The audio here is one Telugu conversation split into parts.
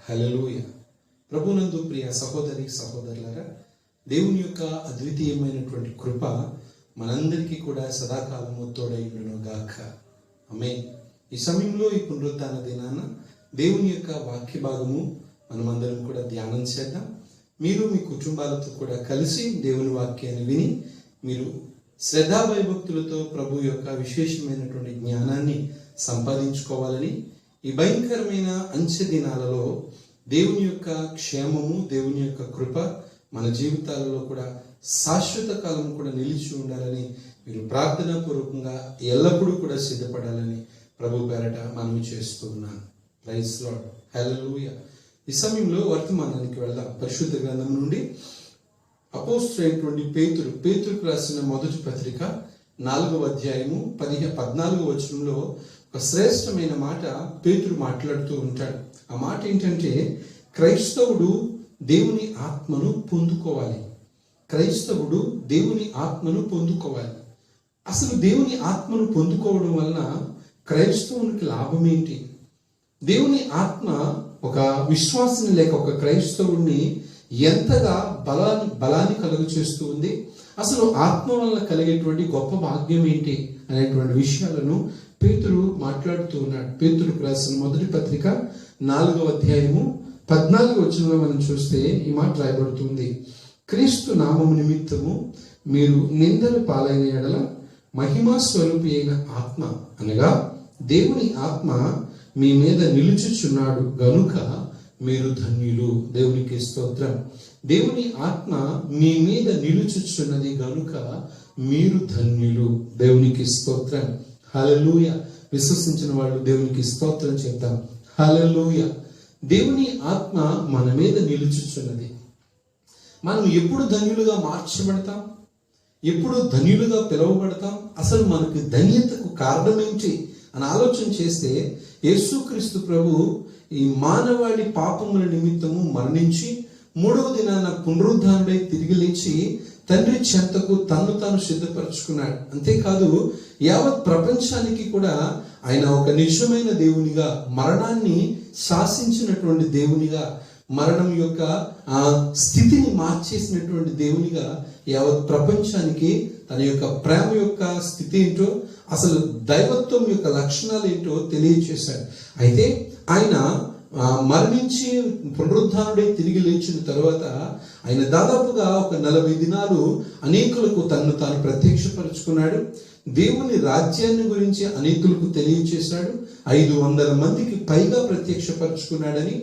హల్లెలూయా. ప్రభునందు ప్రియ సహోదరి సహోదరులారా, దేవుని యొక్క అద్వితీయమైనటువంటి కృప మనందరికీ కూడా సదాకాలము తోడైండును గాక. ఆమేన్. ఈ సమయంలో ఈ పునరుత్థాన దినాన దేవుని యొక్క వాక్య భాగము మనమందరం కూడా ధ్యానం చేద్దాం. మీరు మీ కుటుంబాలతో కూడా కలిసి దేవుని వాక్యాన్ని విని మీరు శ్రద్ధా భయభక్తులతో ప్రభు యొక్క విశేషమైనటువంటి జ్ఞానాన్ని సంపాదించుకోవాలని, ఈ భయంకరమైన అంచె దినాలలో దేవుని యొక్క క్షేమము, దేవుని యొక్క కృప మన జీవితాలలో కూడా శాశ్వత కాలం కూడా నిలిచి ఉండాలని మీరు ప్రార్థనా పూర్వకంగా ఎల్లప్పుడూ కూడా సిద్ధపడాలని ప్రభు పేరట మనవి చేస్తూ ఉన్నాను. Praise lord. హల్లెలూయా. ఈ సమయంలో వర్తమానానికి వెళ్దాం. పరిశుద్ధ గ్రంథం నుండి అపోస్తలుడైనటువంటి పేతురుకు రాసిన మొదటి పత్రిక 4వ అధ్యాయము 14వ వచనంలో ఒక శ్రేష్టమైన మాట పేతురు మాట్లాడుతూ ఉంటాడు. ఆ మాట ఏంటంటే, క్రైస్తవుడు దేవుని ఆత్మను పొందుకోవాలి. క్రైస్తవుడు దేవుని ఆత్మను పొందుకోవాలి. అసలు దేవుని ఆత్మను పొందుకోవడం వలన క్రైస్తవునికి లాభం ఏంటి? దేవుని ఆత్మ ఒక విశ్వాసిని లేక ఒక క్రైస్తవుడిని ఎంతగా బలాన్ని కలుగు చేస్తూ ఉంది, అసలు ఆత్మ వలన కలిగేటువంటి గొప్ప భాగ్యం ఏంటి అనేటువంటి విషయాలను పేతురు మాట్లాడుతూ ఉన్నాడు. పేతురుకు రాసిన మొదటి పత్రిక 4వ అధ్యాయము 14వ వచనంలో మనం చూస్తే ఈ మాట రాయబడుతుంది. క్రీస్తు నామము నిమిత్తము మీరు నిందలు పాలైన ఎడల మహిమా స్వరూపి అయిన ఆత్మ అనగా దేవుని ఆత్మ మీ మీద నిలుచుచున్నాడు గనుక మీరు ధన్యులు. దేవునికి స్తోత్రం. దేవుని ఆత్మ మీ మీద నిలుచుచున్నది గనుక మీరు ధన్యులు. దేవునికి స్తోత్రం. హల్లెలూయా. విశ్వసించిన వాళ్ళు దేవునికి స్తోత్రం చెప్తాం. హల్లెలూయా. దేవుని ఆత్మ మన మీద నిలుచుచున్నది. మనం ఎప్పుడు ధన్యులుగా మార్చబడతాం? ఎప్పుడు ధన్యులుగా పిలువబడతాం? అసలు మనకు ధన్యతకు కారణం ఏంటి అని ఆలోచన చేస్తే, యేసుక్రీస్తు ప్రభు ఈ మానవాళి పాపముల నిమిత్తము మరణించి 3వ దినాన పునరుద్ధానుడై తిరిగి లేచి తండ్రి చెంతకు తన్ను తాను సిద్ధపరచుకున్నాడు. అంతేకాదు యావత్ ప్రపంచానికి కూడా ఆయన ఒక నిజమైన దేవునిగా, మరణాన్ని శాసించినటువంటి దేవునిగా, మరణం యొక్క ఆ స్థితిని మార్చేసినటువంటి దేవునిగా యావత్ ప్రపంచానికి తన యొక్క ప్రేమ యొక్క స్థితి ఏంటో, అసలు దైవత్వం యొక్క లక్షణాలు ఏంటో తెలియచేశాడు. అయితే ఆయన మరణించి పునరుద్ధానుడై తిరిగి లేచిన తర్వాత ఆయన దాదాపుగా ఒక 40 దినాలు అనేకులకు తనను తాను ప్రత్యక్షపరుచుకున్నాడు. దేవుని రాజ్యాన్ని గురించి అనేకులకు తెలియచేశాడు. 500 మందికి పైగా ప్రత్యక్షపరుచుకున్నాడని,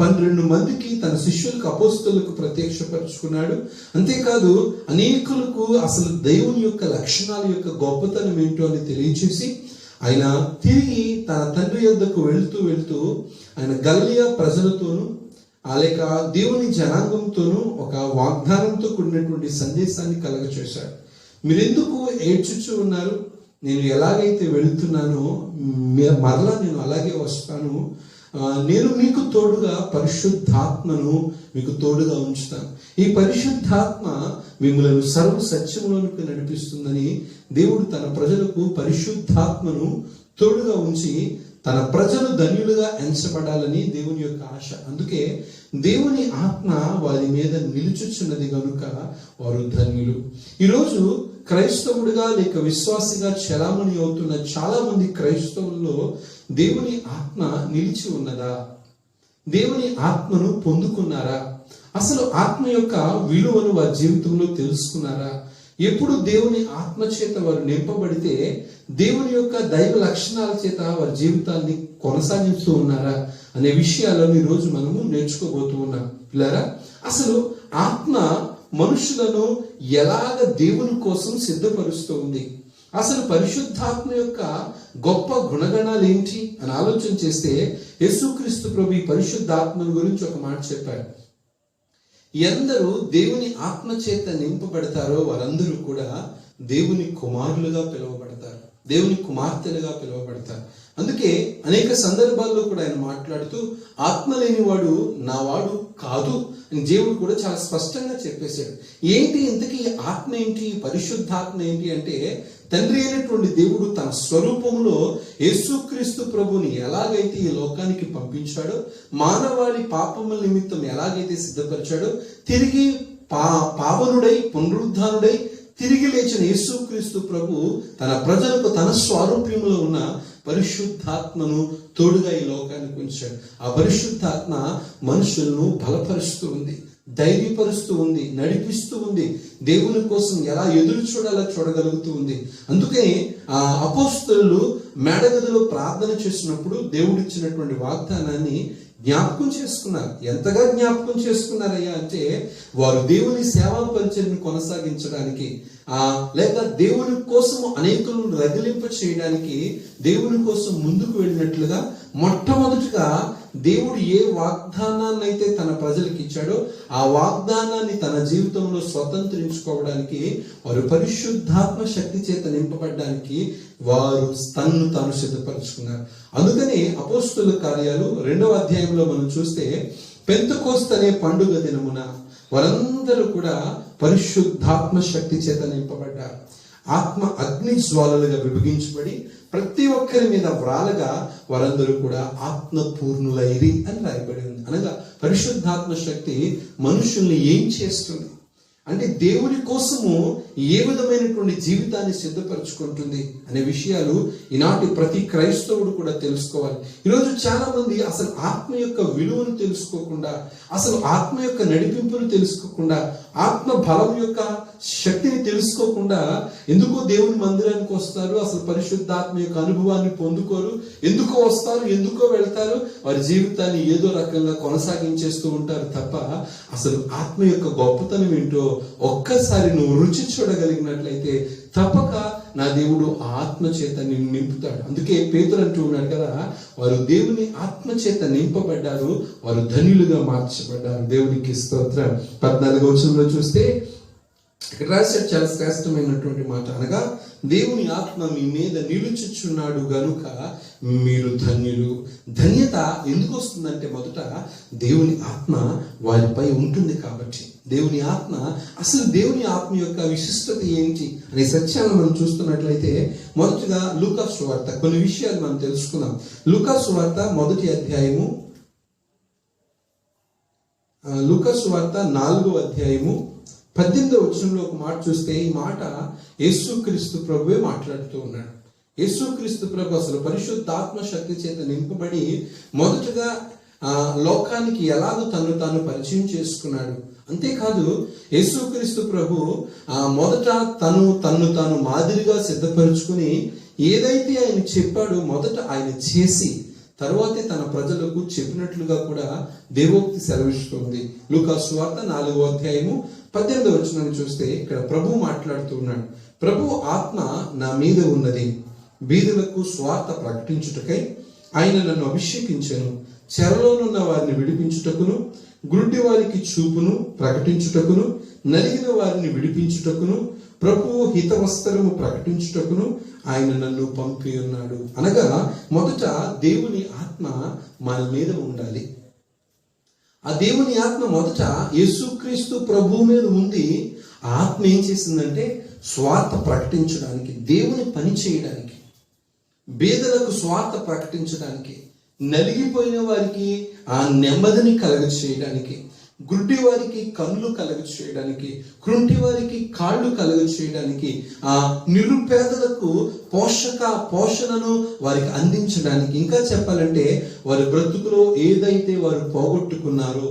12 మందికి తన శిష్యులకు అపోస్తలులకు ప్రత్యక్షపరుచుకున్నాడు. అంతేకాదు అనేకులకు అసలు దేవుని యొక్క లక్షణాల యొక్క గొప్పతనం ఏంటో అని తెలియచేసి ఆయన తిరిగి తన తండ్రి యొద్దకు వెళ్తూ ఆయన గలిలయ ప్రజలతోనూ లేక దేవుని జనాంగంతోనూ ఒక వాగ్దానంతో కూడినటువంటి సందేశాన్ని కలగచేశాడు. మీరెందుకు ఏడ్చుచూ ఉన్నారు? నేను ఎలాగైతే వెళుతున్నానో మరలా నేను అలాగే వస్తాను. నేను మీకు తోడుగా పరిశుద్ధాత్మను మీకు తోడుగా ఉంచుతాను. ఈ పరిశుద్ధాత్మ మిమ్మల్ని సర్వ సత్యంలోనికి నడిపిస్తుందని దేవుడు తన ప్రజలకు పరిశుద్ధాత్మను తోడుగా ఉంచి తన ప్రజలు ధన్యులుగా ఎంచబడాలని దేవుని యొక్క ఆశ. అందుకే దేవుని ఆత్మ వారి మీద నిలుచుచున్నది కనుక వారు ధన్యులు. ఈరోజు క్రైస్తవుడిగా లేక విశ్వాసిగా చలామణి అవుతున్న చాలా మంది క్రైస్తవుల్లో దేవుని ఆత్మ నిలిచి ఉన్నదా? దేవుని ఆత్మను పొందుకున్నారా? అసలు ఆత్మ యొక్క విలువను వారి జీవితంలో తెలుసుకున్నారా? ఎప్పుడు దేవుని ఆత్మ చేత వారు నింపబడితే దేవుని యొక్క దైవ లక్షణాల చేత వారి జీవితాన్ని కొనసాగిస్తూ ఉన్నారా అనే విషయాలను ఈరోజు మనము నేర్చుకోబోతూ ఉన్నాం. పిల్లరా, అసలు ఆత్మ మనుషులను ఎలాగ దేవుని కోసం సిద్ధపరుస్తూ ఉంది? అసలు పరిశుద్ధాత్మ యొక్క గొప్ప గుణగణాలు ఏంటి అని ఆలోచన చేస్తే, యేసుక్రీస్తు ప్రభు ఈ పరిశుద్ధాత్మ గురించి ఒక మాట చెప్పాడు. ఎందరూ దేవుని ఆత్మ చేత నింపబడతారో వారందరూ కూడా దేవుని కుమారులుగా పిలువబడతారు, దేవుని కుమార్తెలుగా పిలువబడతారు. అందుకే అనేక సందర్భాల్లో కూడా ఆయన మాట్లాడుతూ ఆత్మ లేనివాడు నావాడు కాదు అని దేవుడు కూడా చాలా స్పష్టంగా చెప్పేశాడు. ఏంటి ఇంతకీ ఆత్మ ఏంటి, పరిశుద్ధాత్మ ఏంటి అంటే, తండ్రి అయినటువంటి దేవుడు తన స్వరూపంలో యేసుక్రీస్తు ప్రభుని ఎలాగైతే ఈ లోకానికి పంపించాడో, మానవాళి పాపముల నిమిత్తం ఎలాగైతే సిద్ధపరిచాడో, తిరిగి పావనుడై పునరుద్ధానుడై తిరిగి లేచిన యేసుక్రీస్తు ప్రభు తన ప్రజలకు తన స్వారూప్యంలో ఉన్న పరిశుద్ధాత్మను తోడుగా ఈ లోకానికి ఉంచాడు. ఆ పరిశుద్ధాత్మ మనుషులను బలపరుస్తూ ఉంది, ధైర్యపరుస్తూ ఉంది, నడిపిస్తూ ఉంది, దేవుని కోసం ఎలా ఎదురు చూడాలో చూడగలుగుతూ ఉంది. అందుకే ఆ అపోస్తలులు మేడగదిలో ప్రార్థన చేసినప్పుడు దేవుడిచ్చినటువంటి వాగ్దానాన్ని జ్ఞాపకం చేసుకున్నారు. ఎంతగా జ్ఞాపకం చేసుకున్నారయ్యా అంటే, వారు దేవుని సేవా పరిచర్ని కొనసాగించడానికి, లేక దేవుని కోసం అనేకులను రగిలింప చేయడానికి దేవుని కోసం ముందుకు వెళ్ళినట్లుగా మొట్టమొదటిగా దేవుడు ఏ వాగ్దానాన్ని అయితే తన ప్రజలకు ఇచ్చాడో ఆ వాగ్దానాన్ని తన జీవితంలో స్వతంత్రించుకోవడానికి వారు పరిశుద్ధాత్మ శక్తి చేత నింపబడడానికి వారు తన్ను తాను సిద్ధపరచుకున్నారు. అందుకని అపోస్తలుల కార్యాలు 2వ అధ్యాయంలో మనం చూస్తే, పెంతెకోస్తు అనే పండుగ దినమున వారందరూ కూడా పరిశుద్ధాత్మ శక్తి చేత నింపబడ్డారు. ఆత్మ అగ్ని జ్వాలలుగా విభజించబడి ప్రతి ఒక్కరి మీద వ్రాలగా వారందరూ కూడా ఆత్మ పూర్ణులైరి అని రాయబడి ఉంది. అనగా పరిశుద్ధాత్మ శక్తి మనుషుల్ని ఏం చేస్తుంది అంటే, దేవుని కోసము ఏ విధమైనటువంటి జీవితాన్ని సిద్ధపరచుకుంటుంది అనే విషయాలు ఈనాటి ప్రతి క్రైస్తవుడు కూడా తెలుసుకోవాలి. ఈరోజు చాలా మంది అసలు ఆత్మ యొక్క విలువను తెలుసుకోకుండా, అసలు ఆత్మ యొక్క నడిపింపును తెలుసుకోకుండా, ఆత్మ బలం యొక్క శక్తిని తెలుసుకోకుండా ఎందుకో దేవుని మందిరానికి వస్తారు, అసలు పరిశుద్ధాత్మ యొక్క అనుభవాన్ని పొందుకోరు, ఎందుకో వస్తారు, ఎందుకో వెళ్తారు, వారి జీవితాన్ని ఏదో రకంగా కొనసాగించేస్తూ ఉంటారు తప్ప అసలు ఆత్మ యొక్క గొప్పతనం ఏంటో ఒక్కసారి నువ్వు రుచి చూడగలిగినట్లయితే తప్పక నా దేవుడు ఆత్మ చేత నిన్ను నింపుతాడు. అందుకే పేతురు అంటూ ఉన్నాడు కదా, వారు దేవుని ఆత్మ చేత నింపబడ్డారు, వారు ధన్యులుగా మార్చబడ్డారు. దేవునికి స్తోత్రం. 14వ వచనంలో చూస్తే ఇక్కడ రాశాడు చాలా శ్రేష్టమైనటువంటి మాట, అనగా దేవుని ఆత్మ మీ మీద నిలుచుచున్నాడు గనుక మీరు ధన్యులు. ధన్యత ఎందుకు వస్తుందంటే, మొదట దేవుని ఆత్మ వారిపై ఉంటుంది కాబట్టి. దేవుని ఆత్మ, అసలు దేవుని ఆత్మ యొక్క విశిష్టత ఏంటి అనే సత్యాన్ని మనం చూస్తున్నట్లయితే, మొదటగా లూకా సువార్త కొన్ని విషయాలు మనం తెలుసుకుందాం. లూకా సువార్త 1వ అధ్యాయము, లూకా సువార్త 4వ అధ్యాయము 18వ వచనంలో ఒక మాట చూస్తే, ఈ మాట యేసుక్రీస్తు ప్రభువే మాట్లాడుతూ ఉన్నాడు. యేసుక్రీస్తు ప్రభు అసలు పరిశుద్ధాత్మ శక్తి చేత నింపబడి మొదటగా లోకానికి ఎలాగో తను తాను పరిచయం చేసుకున్నాడు. అంతేకాదు యేసుక్రీస్తు ప్రభు మొదట తన్ను తాను మాదిరిగా సిద్ధపరుచుకుని ఏదైతే ఆయన చెప్పాడో మొదట ఆయన చేసి తరువాతే తన ప్రజలకు చెప్పినట్లుగా కూడా దేవోక్తి సెలవిస్తుంది. లూకా సువార్త 4వ అధ్యాయము 18వ వచనాన్ని చూస్తే ఇక్కడ ప్రభు మాట్లాడుతూ ఉన్నాడు. ప్రభు ఆత్మ నా మీద ఉన్నది, బీదలకు స్వార్థ ప్రకటించుటకై ఆయన నన్ను అభిషేకించెను, చెరలోనున్న వారిని విడిపించుటకును, గుడ్డి వారికి చూపును ప్రకటించుటకును, నలిగిన వారిని విడిపించుటకును, ప్రభువు హితవస్త్రము ప్రకటించుటకును ఆయన నన్ను పంపి ఉన్నాడు. అనగా మొదట దేవుని ఆత్మ మన మీద ఉండాలి. ఆ దేవుని ఆత్మ మొదట యేసుక్రీస్తు ప్రభు మీద ఉంది. ఆ ఆత్మ ఏం చేసిందంటే, స్వార్థ ప్రకటించడానికి, దేవుని పని చేయడానికి, బేదలకు స్వార్థ ప్రకటించడానికి, నలిగిపోయిన వారికి ఆ నెమ్మదిని కలగ చేయడానికి, గుడ్డి వారికి కన్నులు కలగ చేయడానికి, కృంటి వారికి కాళ్ళు కలగ చేయడానికి, ఆ నిరుపేదలకు పోషణను వారికి అందించడానికి, ఇంకా చెప్పాలంటే వారి బ్రతుకులో ఏదైతే వారు పోగొట్టుకున్నారో,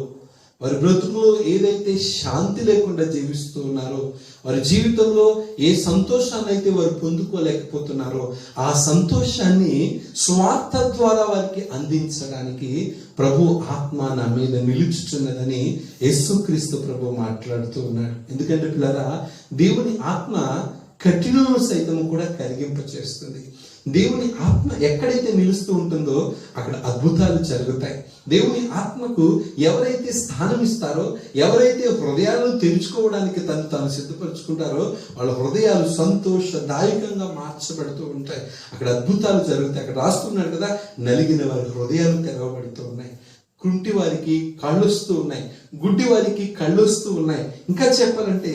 వారి బ్రతుకులో ఏదైతే శాంతి లేకుండా జీవిస్తూ ఉన్నారో, వారి జీవితంలో ఏ సంతోషాన్ని అయితే వారు పొందుకోలేకపోతున్నారో ఆ సంతోషాన్ని స్వార్థ ద్వారా వారికి అందించడానికి ప్రభు ఆత్మ నా మీద నిలుచుచున్నదని యేసుక్రీస్తు ప్రభు మాట్లాడుతూ ఉన్నాడు. ఎందుకంటే పిల్లరా, దేవుని ఆత్మ కఠినను సైతం కూడా కరిగింపచేస్తుంది. దేవుని ఆత్మ ఎక్కడైతే నిలుస్తూ ఉంటుందో అక్కడ అద్భుతాలు జరుగుతాయి. దేవుని ఆత్మకు ఎవరైతే స్థానం ఇస్తారో, ఎవరైతే హృదయాలను తెరుచుకోవడానికి తాను సిద్ధపరచుకుంటారో వాళ్ళ హృదయాలు సంతోషదాయకంగా మార్చబడుతూ ఉంటాయి. అక్కడ అద్భుతాలు జరుగుతాయి. అక్కడ రాస్తున్నాడు కదా, నలిగిన వారి హృదయాలు తెరవబడుతూ ఉన్నాయి, కుంటి వారికి కళ్ళు వస్తూ ఉన్నాయి, గుడ్డి వారికి కళ్ళు వస్తూ ఉన్నాయి. ఇంకా చెప్పాలంటే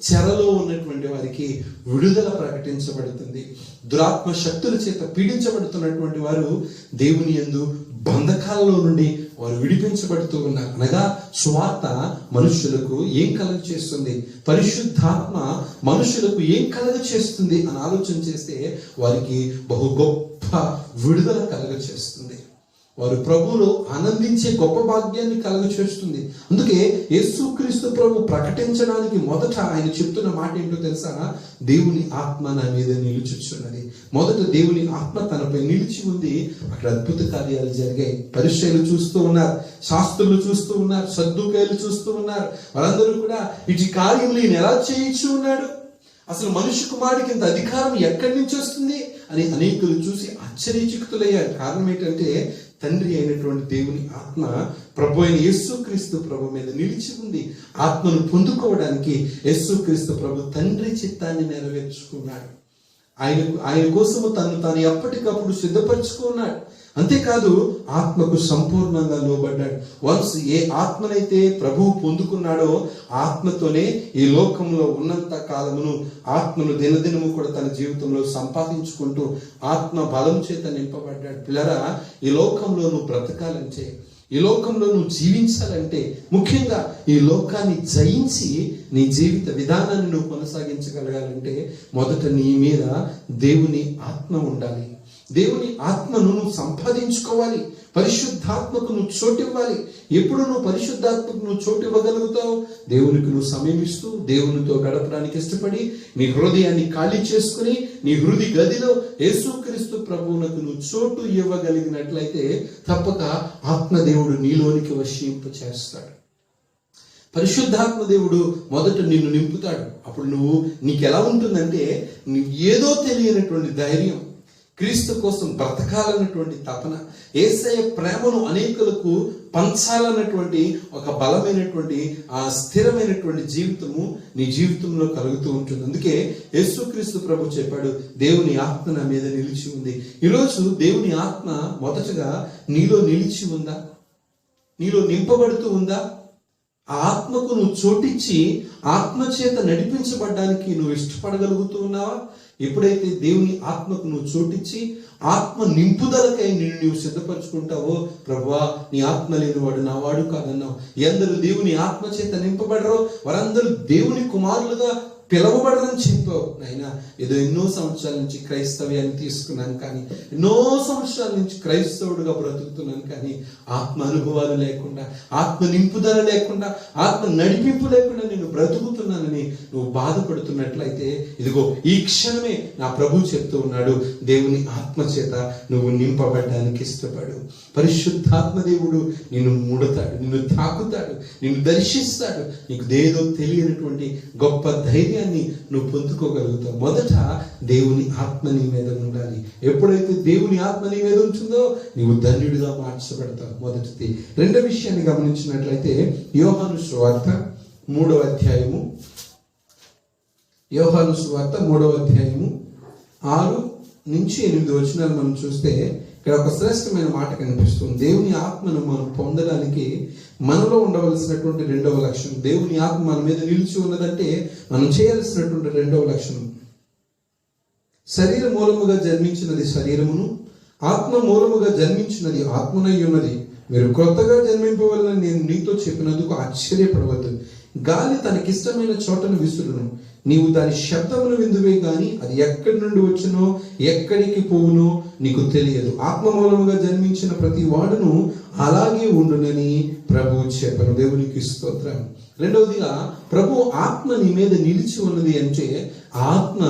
చెరలో ఉన్నటువంటి వారికి విడుదల ప్రకటించబడుతుంది. దురాత్మ శక్తుల చేత పీడించబడుతున్నటువంటి వారు దేవుని యందు బంధకాలలో నుండి వారు విడిపించబడుతూ ఉన్నారు. అనగా సువార్త మనుషులకు ఏం కలుగ చేస్తుంది, పరిశుద్ధాత్మ మనుషులకు ఏం కలుగ చేస్తుంది అని ఆలోచన చేస్తే వారికి బహు గొప్ప విడుదల కలుగ చేస్తుంది. వారు ప్రభువులో ఆనందించే గొప్ప భాగ్యాన్ని కలుగచేస్తుంది. అందుకే యేసుక్రీస్తు ప్రభు ప్రకటించడానికి మొదట ఆయన చెప్తున్న మాట ఏంటో తెలుసా? దేవుని ఆత్మ నా మీద నిలుచుచున్నది. మొదట దేవుని ఆత్మ తనపై నిలిచి ఉంది. అక్కడ అద్భుత కార్యాలు జరిగాయి. పరిచయులు చూస్తూ ఉన్నారు, శాస్త్రులు చూస్తూ ఉన్నారు, సద్దుకాయలు చూస్తూ ఉన్నారు. వాళ్ళందరూ కూడా ఇటు కార్యములు ఈయన ఎలా చేయించు ఉన్నాడు, అసలు మనుష్య కుమారుడికి ఇంత అధికారం ఎక్కడి నుంచి వస్తుంది అని అనేకులు చూసి ఆశ్చర్యచకితులయ్యారు. కారణం ఏంటంటే తండ్రి అయినటువంటి దేవుని ఆత్మ ప్రభు అయిన యేసుక్రీస్తు ప్రభు మీద నిలిచి ఉంది. ఆత్మను పొందుకోవడానికి యేసుక్రీస్తు ప్రభు తండ్రి చిత్తాన్ని నెరవేర్చుకున్నాడు. ఆయన కోసము తాను ఎప్పటికప్పుడు సిద్ధపరచుకున్నాడు. అంతేకాదు ఆత్మకు సంపూర్ణంగా లోబడ్డాడు. వన్స్ ఏ ఆత్మనైతే ప్రభువు పొందుకున్నాడో ఆత్మతోనే ఈ లోకంలో ఉన్నంత కాలమును ఆత్మను దినదినము కూడా తన జీవితంలో సంపాదించుకుంటూ ఆత్మ బలం చేత నింపబడ్డాడు. పిల్లరా, ఈ లోకంలో నువ్వు బ్రతకాలంటే, ఈ లోకంలో నువ్వు జీవించాలంటే, ముఖ్యంగా ఈ లోకాన్ని జయించి నీ జీవిత విధానాన్ని నువ్వు కొనసాగించగలగాలంటే మొదట నీ మీద దేవుని ఆత్మ ఉండాలి. దేవుని ఆత్మను నువ్వు సంపాదించుకోవాలి. పరిశుద్ధాత్మకు నువ్వు చోటు ఇవ్వాలి. ఎప్పుడు నువ్వు పరిశుద్ధాత్మకు నువ్వు చోటు ఇవ్వగలుగుతావు? దేవునికి నువ్వు సమయం ఇస్తూ దేవునితో గడపడానికి ఇష్టపడి నీ హృదయాన్ని ఖాళీ చేసుకుని నీ హృదయ గదిలో యేసుక్రీస్తు ప్రభువునకు నువ్వు చోటు ఇవ్వగలిగినట్లయితే తప్పక ఆత్మదేవుడు నీలోనికి వశింప చేస్తాడు. పరిశుద్ధాత్మ దేవుడు మొదట నిన్ను నింపుతాడు. అప్పుడు నీకు ఎలా ఉంటుందంటే, ఏదో తెలియనటువంటి ధైర్యం, క్రీస్తు కోసం బ్రతకాలన్నటువంటి తపన, యేసయ్య ప్రేమను అనేకులకు పంచాలన్నటువంటి ఒక బలమైనటువంటి స్థిరమైనటువంటి జీవితము నీ జీవితంలో కలుగుతూ ఉంటుంది. అందుకే యేసుక్రీస్తు ప్రభు చెప్పాడు, దేవుని ఆత్మ నా మీద నిలిచి ఉంది. ఈరోజు దేవుని ఆత్మ మొదటగా నీలో నిలిచి ఉందా? నీలో నింపబడుతూ ఉందా? ఆ ఆత్మకు నువ్వు చోటిచ్చి ఆత్మచేత నడిపించబడ్డానికి నువ్వు ఇష్టపడగలుగుతూ ఉన్నావా? ఎప్పుడైతే దేవుని ఆత్మకు నువ్వు చోటిచ్చి ఆత్మ నింపుదలకై నిన్ను నీవు సిద్ధపరచుకుంటావో, ప్రభువా నీ ఆత్మ లేని వాడు నా వాడు కాదన్నావు. ఎందరు దేవుని ఆత్మ చేత నింపబడరో వారందరూ దేవుని కుమారులుగా పిలవబడరని చెప్పావు. నాయనా, ఏదో ఎన్నో సంవత్సరాల నుంచి క్రైస్తవ్యాన్ని తీసుకున్నాను, కానీ ఎన్నో సంవత్సరాల నుంచి క్రైస్తవుడుగా బ్రతుకుతున్నాను, కానీ ఆత్మ అనుభవాలు లేకుండా, ఆత్మ నింపుదల లేకుండా, ఆత్మ నడిపింపు లేకుండా నేను బ్రతుకుతున్నానని నువ్వు బాధపడుతున్నట్లయితే, ఇదిగో ఈ క్షణమే నా ప్రభు చెప్తూ ఉన్నాడు, దేవుని ఆత్మ చేత నువ్వు నింపబడ్డానికి ఇష్టపడు. పరిశుద్ధాత్మ దేవుడు నిన్ను ముడతాడు, నిన్ను తాకుతాడు, నిన్ను దర్శిస్తాడు. నీకు ఏదో తెలియనటువంటి గొప్ప ధైర్యం నువ్వు పొందుకోగలుగుతావు. మొదట దేవుని ఆత్మ నీ మీద ఉండాలి. ఎప్పుడైతే దేవుని ఆత్మ నీ మీద ఉంటుందో నీవు ధన్యుడిగా మార్చబడతావు. మొదటిది. రెండో విషయాన్ని గమనించినట్లయితే యోహాను సువార్త 3వ అధ్యాయము, యోహాను సువార్త 3వ అధ్యాయము 6 నుంచి 8 వచనాలు మనం చూస్తే ఇక్కడ ఒక శ్రేష్టమైన మాట కనిపిస్తుంది. దేవుని ఆత్మను మనం పొందడానికి మనలో ఉండవలసినటువంటి రెండవ లక్షణం, దేవుని ఆత్మ మన మీద నిలిచి ఉన్నదంటే మనం చేయాల్సినటువంటి రెండవ లక్షణం, శరీర మూలముగా జన్మించినది శరీరమును, ఆత్మ మూలముగా జన్మించినది ఆత్మనై ఉన్నది. మీరు కొత్తగా జన్మింపవలన నేను నీతో చెప్పినందుకు ఆశ్చర్యపడవద్దు. గాలి తనకిష్టమైన చోటను విసురును, నీవు దాని శబ్దమును విందువే గాని అది ఎక్కడి నుండి వచ్చినో ఎక్కడికి పోవునో నీకు తెలియదు. ఆత్మ మూలముగా జన్మించిన ప్రతి వాడును అలాగే ఉండునని ప్రభువు చెప్పను. దేవునికి స్తోత్రం. రెండవదిగా, ప్రభు ఆత్మ నీ మీద నిలిచి ఉన్నది అంటే ఆత్మ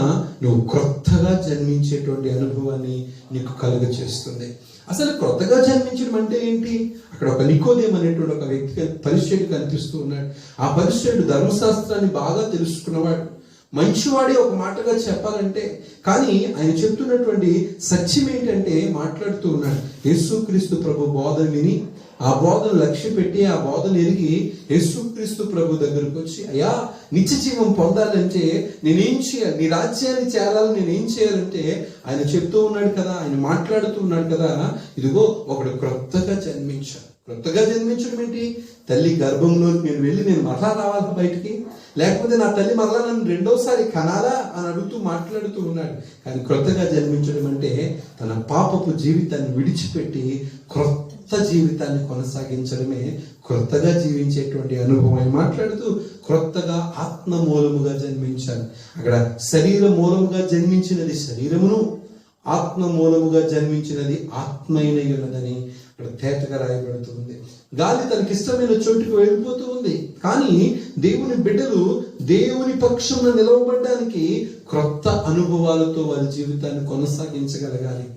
నువ్వు క్రొత్తగా జన్మించేటువంటి అనుభవాన్ని నీకు కలుగ చేస్తుంది. అసలు క్రొత్తగా జన్మించడం అంటే ఏంటి? అక్కడ ఒక నికోదేము అనేటువంటి ఒక వ్యక్తి పరిచయుడు కనిపిస్తూ ఉన్నాడు. ఆ పరిచయుడు ధర్మశాస్త్రాన్ని బాగా తెలుసుకున్నవాడు. మంచివాడే ఒక మాటగా చెప్పాలంటే. కానీ ఆయన చెప్తున్నటువంటి సత్యం ఏంటంటే, మాట్లాడుతూ ఉన్నాడు, యేసుక్రీస్తు ప్రభు బోధన విని ఆ బోధన లక్ష్య పెట్టి ఆ బోధన ఎరిగి యేసుక్రీస్తు ప్రభు దగ్గరకు వచ్చి, అయ్యా నిత్య జీవం పొందాలంటే నేనేం చేయాలి, నీ రాజ్యాన్ని చేరాలని నేనేం చేయాలంటే ఆయన చెప్తూ ఉన్నాడు కదా, ఆయన మాట్లాడుతూ ఉన్నాడు కదా, ఇదిగో ఒకడు క్రొత్తగా జన్మించాడు. క్రొత్తగా జన్మించడం ఏంటి? తల్లి గర్భంలోకి నేను వెళ్ళి నేను మరలా రావాలి బయటికి, లేకపోతే నా తల్లి మరలా నన్ను రెండోసారి కనాలా అని అడుగుతూ మాట్లాడుతూ ఉన్నాడు. కానీ క్రొత్తగా జన్మించడం అంటే తన పాపపు జీవితాన్ని విడిచిపెట్టి క్రొత్త జీవితాన్ని కొనసాగించడమే క్రొత్తగా జీవించేటువంటి అనుభవం. అని మాట్లాడుతూ క్రొత్తగా ఆత్మ మూలముగా జన్మించాను. అక్కడ శరీర మూలముగా జన్మించినది శరీరమును, ఆత్మ మూలముగా జన్మించినది ఆత్మైన ఉన్నదని అక్కడ తేటగా రాయబడుతుంది. గాలి తనకి ఇష్టమైన చోటుకు వెళ్ళిపోతూ ఉంది. కానీ దేవుని బిడ్డలు దేవుని పక్షంలో నిలవబడడానికి క్రొత్త అనుభవాలతో వారి జీవితాన్ని కొనసాగించగలగాలి.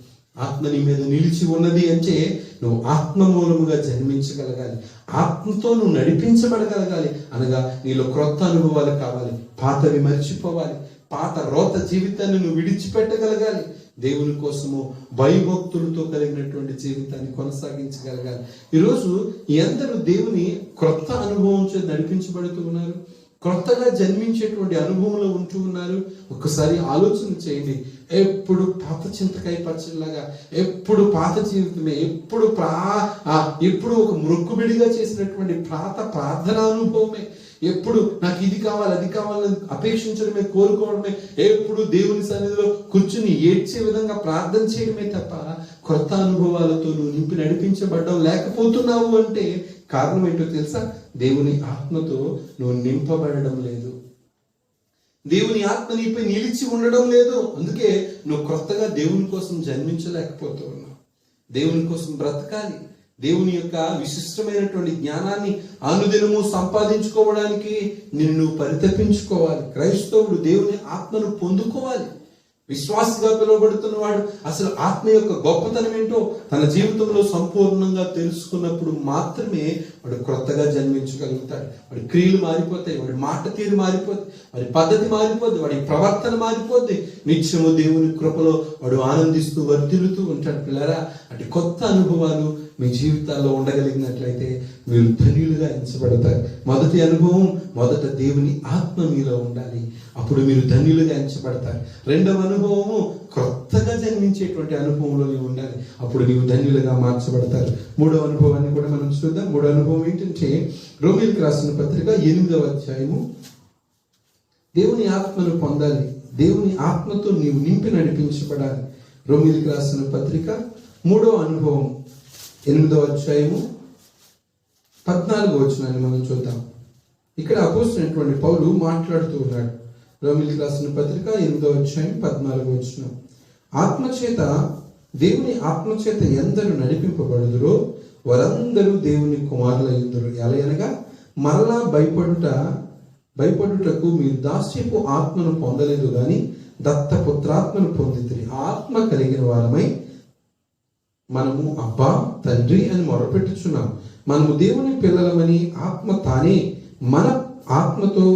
ఆత్మ నీ మీద నిలిచి ఉన్నది అంటే నువ్వు ఆత్మ మూలముగా జన్మించగలగాలి, ఆత్మతో నువ్వు నడిపించబడగలగాలి. అనగా నీలో క్రొత్త అనుభవాలు కావాలి, పాతవి మర్చిపోవాలి, పాత రోత జీవితాన్ని నువ్వు విడిచిపెట్టగలగాలి, దేవుని కోసము భయభక్తులతో కలిగినటువంటి జీవితాన్ని కొనసాగించగలగాలి. ఈరోజు ఎందరూ దేవుని క్రొత్త అనుభవం చేత నడిపించబడుతూ ఉన్నారు, క్రొత్తగా జన్మించేటువంటి అనుభవంలో ఉంటూ ఉన్నారు. ఒక్కసారి ఆలోచన చేయండి. ఎప్పుడు పాత చింతకాయ పచ్చడిలాగా, ఎప్పుడు పాత జీవితమే, ఎప్పుడు ఒక మృక్కుబిడిగా చేసినటువంటి పాత ప్రార్థన అనుభవమే, ఎప్పుడు నాకు ఇది కావాలి అది కావాలని అపేక్షించడమే, కోరుకోవడమే, ఎప్పుడు దేవుని సన్నిధిలో కూర్చుని ఏడ్చే విధంగా ప్రార్థన చేయడమే తప్ప క్రొత్త అనుభవాలతో నువ్వు నింపి నడిపించబడ్డం లేకపోతున్నావు అంటే కారణం ఏంటో తెలుసా? దేవుని ఆత్మతో నువ్వు నింపబడడం లేదు, దేవుని ఆత్మ నీపై నిలిచి ఉండడం లేదు. అందుకే నువ్వు క్రొత్తగా దేవుని కోసం జన్మించలేకపోతూ ఉన్నావు. దేవుని కోసం బ్రతకాలి, దేవుని యొక్క విశిష్టమైనటువంటి జ్ఞానాన్ని అనుదినము సంపాదించుకోవడానికి నిన్ను పరితపించుకోవాలి. క్రైస్తవుడు దేవుని ఆత్మను పొందుకోవాలి. విశ్వాసిగా పిలువబడుతున్న వాడు అసలు ఆత్మ యొక్క గొప్పతనం ఏంటో తన జీవితంలో సంపూర్ణంగా తెలుసుకున్నప్పుడు మాత్రమే వాడు క్రొత్తగా జన్మించగలుగుతాడు. వాడి క్రియలు మారిపోతాయి, వాడి మాట తీరు మారిపోద్ది, వాడి పద్ధతి మారిపోద్ది, వాడి ప్రవర్తన మారిపోద్ది. నిత్యము దేవుని కృపలో వాడు ఆనందిస్తూ వర్ధిల్లుతూ ఉంటాడు. పిల్లరా, అటు కొత్త అనుభవాలు మీ జీవితాల్లో ఉండగలిగినట్లయితే మీరు ధన్యులుగా ఎంచబడతారు. మొదటి అనుభవం, మొదట దేవుని ఆత్మ మీలో ఉండాలి, అప్పుడు మీరు ధన్యులుగా ఎంచబడతారు. రెండవ అనుభవము క్రొత్తగా జన్మించేటువంటి అనుభవంలో నీవు ఉండాలి, అప్పుడు నీవు ధన్యులుగా మార్చబడతారు. మూడవ అనుభవాన్ని కూడా మనం చూద్దాం. మూడవ అనుభవం ఏంటంటే రోమీయులకు రాసిన పత్రిక 8వ అధ్యాయము. దేవుని ఆత్మను పొందాలి, దేవుని ఆత్మతో నీవు నింపి నడిపించబడాలి. రోమీయులకు రాసిన పత్రిక 3వ అనుభవం 8వ అధ్యాయము 14వ వచనాన్ని మనం చూద్దాం. ఇక్కడ అపోస్తలుడైనటువంటి పౌలు మాట్లాడుతూ ఉన్నాడు. రోమీయులకు రాసిన పత్రిక 8వ అధ్యాయం 14వ వచనం. ఆత్మచేత, దేవుని ఆత్మచేత ఎందరు నడిపింపబడుదురో వారందరూ దేవుని కుమారులయ్యుందురు. ఎలయనగా మరలా భయపడుటకు మీరు దాస్యపు ఆత్మను పొందలేదు గాని దత్తపుత్రాత్మను పొందితిరి. ఆత్మ కలిగిన వారమై మనము అబ్బా తండ్రి అని మొరపెట్టుచున్నాం. మనము దేవుని పిల్లలమని ఆత్మ తానే మన ఆత్మతో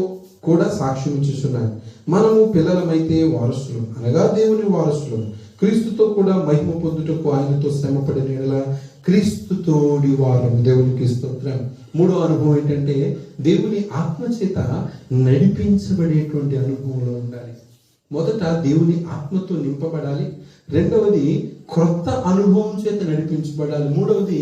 కూడా సాక్ష్యం ఇచ్చుచున్నాడు. మనము పిల్లలమైతే వారసులు, అనగా దేవుని వారసులు, క్రీస్తుతో కూడా మహిమ పొందుటకు ఆయనతో శ్రమపడిన యెడల క్రీస్తుతోడి వారము. దేవునికి స్తోత్రం. మూడో అనుభవం ఏంటంటే దేవుని ఆత్మ చేత నడిపించబడేటువంటి అనుభవంలో ఉండాలి. మొదట దేవుని ఆత్మతో నింపబడాలి, రెండవది క్రొత్త అనుభవం చేత నడిపించబడాలి, మూడవది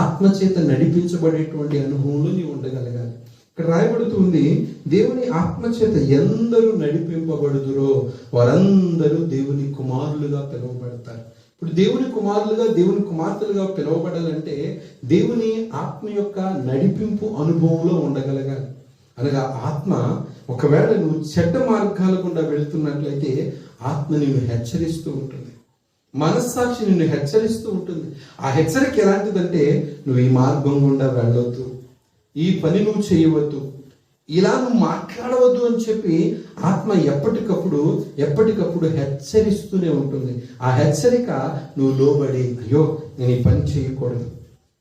ఆత్మ చేత నడిపించబడేటువంటి అనుభవంలో నీవు ఉండగలగాలి. ఇక్కడ రాయబడుతుంది, దేవుని ఆత్మ చేత ఎందరూ నడిపింపబడుదురో వారందరూ దేవుని కుమారులుగా పిలువబడతారు. ఇప్పుడు దేవుని కుమారులుగా, దేవుని కుమార్తెలుగా పిలువబడాలంటే దేవుని ఆత్మ యొక్క నడిపింపు అనుభవంలో ఉండగలగాలి. అనగా ఆత్మ, ఒకవేళ నువ్వు చెడ్డ మార్గాల గుండా వెళుతున్నట్లయితే ఆత్మ నిన్ను హెచ్చరిస్తూ ఉంటుంది, మనస్సాక్షి నిన్ను హెచ్చరిస్తూ ఉంటుంది. ఆ హెచ్చరిక ఎలాంటిదంటే, నువ్వు ఈ మార్గం గుండా వెళ్ళొద్దు, ఈ పని నువ్వు చేయవద్దు, ఇలా నువ్వు మాట్లాడవద్దు అని చెప్పి ఆత్మ ఎప్పటికప్పుడు హెచ్చరిస్తూనే ఉంటుంది. ఆ హెచ్చరిక నువ్వు లోబడి, అయ్యో నేను ఈ పని చేయకూడదు,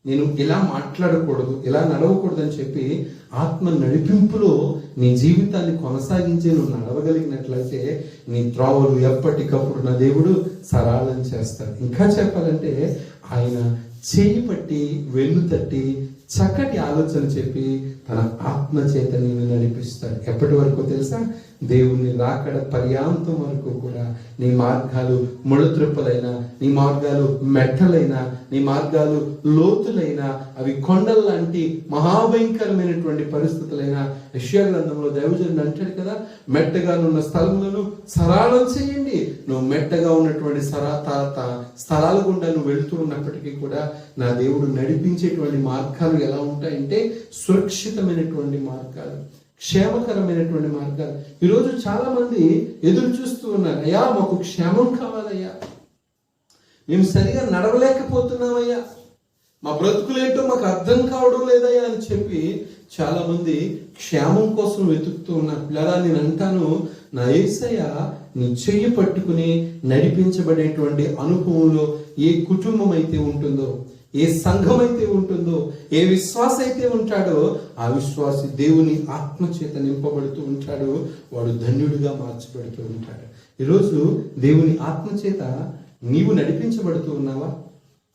నేను ఇలా మాట్లాడకూడదు, ఇలా నడవకూడదు అని చెప్పి ఆత్మ నడిపింపులో నీ జీవితాన్ని కొనసాగించి నువ్వు నడవగలిగినట్లయితే నీ త్రోవలు ఎప్పటికప్పుడు నా దేవుడు సరళం చేస్తాడు. ఇంకా చెప్పాలంటే ఆయన చేయి పట్టి వెన్ను తట్టి చక్కటి ఆలోచన చెప్పి తన ఆత్మ చేత నిన్ను నడిపిస్తాడు. ఎప్పటి వరకు తెలుసా? దేవుని రాకడ పర్యాంతం వరకు కూడా నీ మార్గాలు ముళ్ళత్రిప్పలైనా, నీ మార్గాలు మెట్టలైనా, నీ మార్గాలు లోతులైనా, అవి కొండల లాంటి మహాభయంకరమైనటువంటి పరిస్థితులైనా, యెషయా గ్రంథంలో దైవజనుడు అంటాడు కదా, మెట్టగా ఉన్న స్థలములను సరళం చేయండి. నువ్వు మెట్టగా ఉన్నటువంటి స్థలాల గుండా నువ్వు వెళ్తూ ఉన్నప్పటికీ కూడా నా దేవుడు నడిపించేటువంటి మార్గాలు ఎలా ఉంటాయంటే సురక్షితమైనటువంటి మార్గాలు, క్షేమకరమైనటువంటి మార్గాలు. ఈరోజు చాలా మంది ఎదురు చూస్తూ ఉన్నారు, అయ్యా మాకు క్షేమం కావాలయ్యా, మేము సరిగా నడవలేకపోతున్నామయ్యా, మా బ్రతుకులేంటో మాకు అర్థం కావడం లేదయ్యా అని చెప్పి చాలా మంది క్షేమం కోసం వెతుకుతూ ఉన్నారు. పిల్లరా, నేను అంటాను, నా యేసయ్య నీ చెయ్యి పట్టుకుని నడిపించబడేటువంటి అనుభవంలో ఏ కుటుంబం అయితే ఉంటుందో, ఏ సంఘం అయితే ఉంటుందో, ఏ విశ్వాస అయితే ఉంటాడో ఆ విశ్వాసి దేవుని ఆత్మ చేత నింపబడుతూ ఉంటాడు. వాడు ధన్యుడిగా మార్చబడుతూ ఉంటాడు. ఈరోజు దేవుని ఆత్మ చేత నీవు నడిపించబడుతూ ఉన్నావా?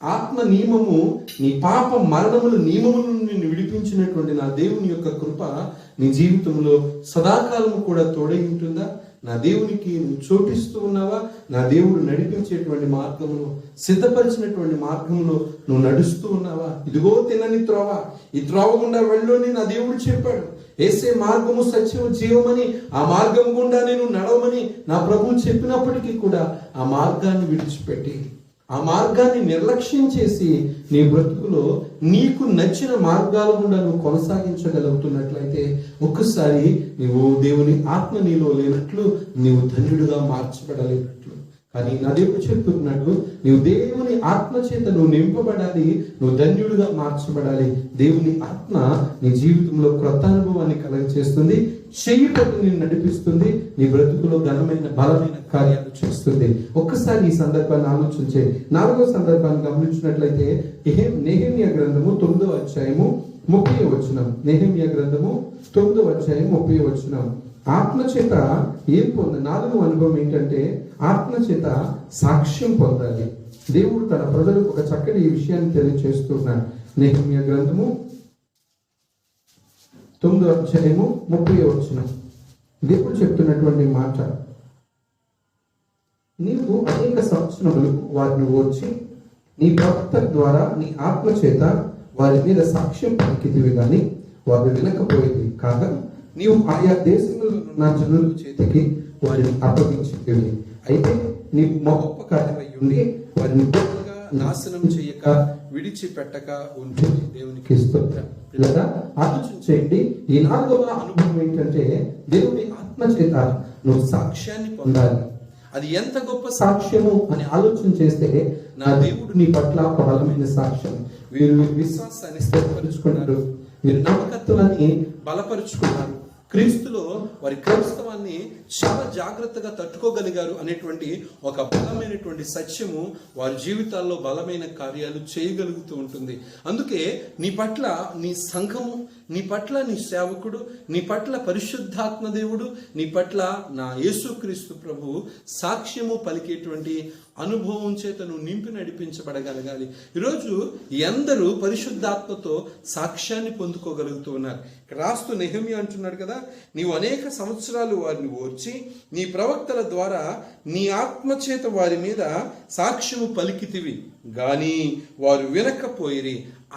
ఆత్మ నియమము, నీ పాప మరణముల నియమముల నుండి విడిపించినటువంటి నా దేవుని యొక్క కృప నీ జీవితంలో సదాకాలము కూడా తోడై ఉంటుందా? నా దేవునికి నువ్వు చోటిస్తూ ఉన్నావా? నా దేవుడు నడిపించేటువంటి మార్గంలో, సిద్ధపరిచినటువంటి మార్గంలో నువ్వు నడుస్తూ ఉన్నావా? ఇదిగో తినని త్రోవ, ఈ త్రోవ గుండా వెళ్ళు అని నా దేవుడు చెప్పాడు. యేసే మార్గము సత్యము జీవమని, ఆ మార్గం గుండా నేను నడవమని నా ప్రభువు చెప్పినప్పటికీ కూడా ఆ మార్గాన్ని విడిచిపెట్టి, ఆ మార్గాన్ని నిర్లక్ష్యం చేసి నీ బ్రతుకులో నీకు నచ్చిన మార్గాల గుండా నువ్వు కొనసాగించగలుగుతున్నట్లయితే ఒక్కసారి నీవు దేవుని ఆత్మ నీలో లేనట్లు నీవు ధన్యుడిగా మార్చబడలేనట్లు. కానీ నా దేవుడు చెప్తున్నాడు, నీవు దేవుని ఆత్మ చేత నువ్వు నింపబడాలి, నువ్వు ధన్యుడిగా మార్చబడాలి. దేవుని ఆత్మ నీ జీవితంలో క్రొత్త అనుభవాన్ని కలగచేస్తుంది, చెయ్యి పట్టు నిన్ను నడిపిస్తుంది, నీ బ్రతుకులో ఘనమైన బలమైన కార్యాలు చేస్తుంది. ఒక్కసారి ఈ సందర్భాన్ని ఆలోచించే 4వ సందర్భాన్ని గమనించినట్లయితే నెహెమ్యా గ్రంథము 9వ అధ్యాయము 30వ వచనం. నెహెమ్యా గ్రంథము 9వ అధ్యాయం 30వ వచనం. ఆత్మ చేత ఏం పొంద 4వ అనుభవం ఏంటంటే ఆత్మ చేత సాక్ష్యం పొందాలి. దేవుడు తన ప్రజలకు ఒక చక్కటి ఈ విషయాన్ని తెలియజేస్తున్నాడు. నెహెమ్యా గ్రంథము 9వ అధ్యాయము 30వ వచనం. దేవుడు చెప్తున్నటువంటి మాట, నీవు అనేక సంవత్సరములు వారిని ఓర్చి నీ ప్రవక్త ద్వారా నీ ఆత్మ చేత వారి మీద సాక్ష్యం పలికితివి గాని వారు వినకపోయేది కాగా నీవు ఆయా దేశంలో ఉన్న జనుల చేతికి వారిని అప్పగించేవి. అయితే నీవు మహోపకారమై ఉండి వారిని నాశనం చేయక విడిచిపెట్టక ఉంటుంది. దేవునికి స్తోత్రం. పిల్లరా, ఆలోచన చేయండి. ఈ 4వ అనుభవం ఏంటంటే దేవుని ఆత్మ చేత నువ్వు సాక్ష్యాన్ని పొందాలి. అది ఎంత గొప్ప సాక్ష్యము అని ఆలోచన చేస్తే నా దేవుడు నీ పట్ల ఒక బలమైన సాక్ష్యం. వీరు విశ్వాసాన్ని స్థిరపరుచుకున్నారు, వీరు నమ్మకత్వాన్ని బలపరుచుకున్నారు, క్రీస్తులో వారి క్రైస్తవాన్ని చాలా జాగ్రత్తగా తట్టుకోగలిగారు అనేటువంటి ఒక బలమైనటువంటి సత్యము వారి జీవితాల్లో బలమైన కార్యాలు చేయగలుగుతూ ఉంటుంది. అందుకే నీ పట్ల నీ సంఘము, నీ పట్ల నీ సేవకుడు, నీ పట్ల పరిశుద్ధాత్మ దేవుడు, నీ పట్ల నా యేసుక్రీస్తు ప్రభు సాక్ష్యము పలికేటువంటి అనుభవం చేత నువ్వు నింపి నడిపించబడగలగాలి. ఈరోజు ఎందరూ పరిశుద్ధాత్మతో సాక్ష్యాన్ని పొందుకోగలుగుతూ ఉన్నారు. ఇక్కడ రాస్తూ నెహెమ్యా అంటున్నాడు కదా, నీవు అనేక సంవత్సరాలు వారిని ఓర్చి నీ ప్రవక్తల ద్వారా నీ ఆత్మ చేత వారి మీద సాక్ష్యము పలికితివి గాని వారు వినకపోయిరి.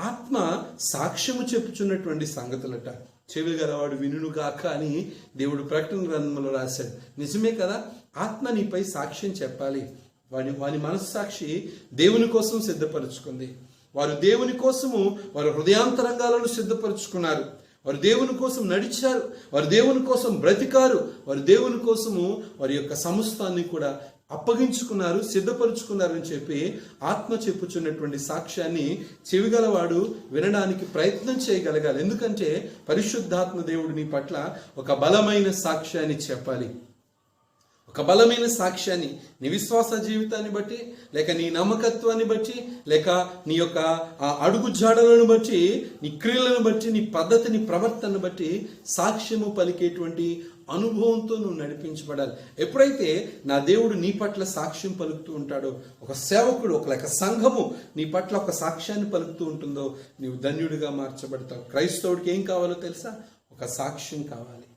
ఆత్మ సాక్ష్యము చెప్పుచున్నటువంటి సంగతులట. చెవి గలవాడు వినుగాక అని దేవుడు ప్రకటన గ్రంథంలో రాశాడు. నిజమే కదా, ఆత్మ నీపై సాక్ష్యం చెప్పాలి. వారి మనస్సాక్షి దేవుని కోసం సిద్ధపరుచుకుంది. వారు దేవుని కోసము వారి హృదయాంతరంగాలను సిద్ధపరుచుకున్నారు. వారు దేవుని కోసం నడిచారు, వారు దేవుని కోసం బ్రతికారు, వారు దేవుని కోసము వారి యొక్క సమస్తాన్ని కూడా అప్పగించుకున్నారు, సిద్ధపరుచుకున్నారు అని చెప్పి ఆత్మ చెప్పుచున్నటువంటి సాక్ష్యాన్ని చెవిగలవాడు వినడానికి ప్రయత్నం చేయగలగాలి. ఎందుకంటే పరిశుద్ధాత్మ దేవుడు నీ పట్ల ఒక బలమైన సాక్ష్యాన్ని చెప్పాలి, ఒక ఒక బలమైన సాక్ష్యాన్ని నీ విశ్వాస జీవితాన్ని బట్టి, లేక నీ నమ్మకత్వాన్ని బట్టి, లేక నీ యొక్క అడుగు జాడలను బట్టి, నీ క్రియలను బట్టి, నీ పద్ధతిని ప్రవర్తనను బట్టి సాక్ష్యము పలికేటువంటి అనుభవంతో నువ్వు నడిపించబడాలి. ఎప్పుడైతే నా దేవుడు నీ పట్ల సాక్ష్యం పలుకుతూ ఉంటాడో, ఒక సేవకుడు లేక సంఘము నీ పట్ల ఒక సాక్ష్యాన్ని పలుకుతూ ఉంటుందో, నీవు ధన్యుడిగా మార్చబడతావు. క్రైస్తవుడికి ఏం కావాలో తెలుసా? ఒక సాక్ష్యం కావాలి.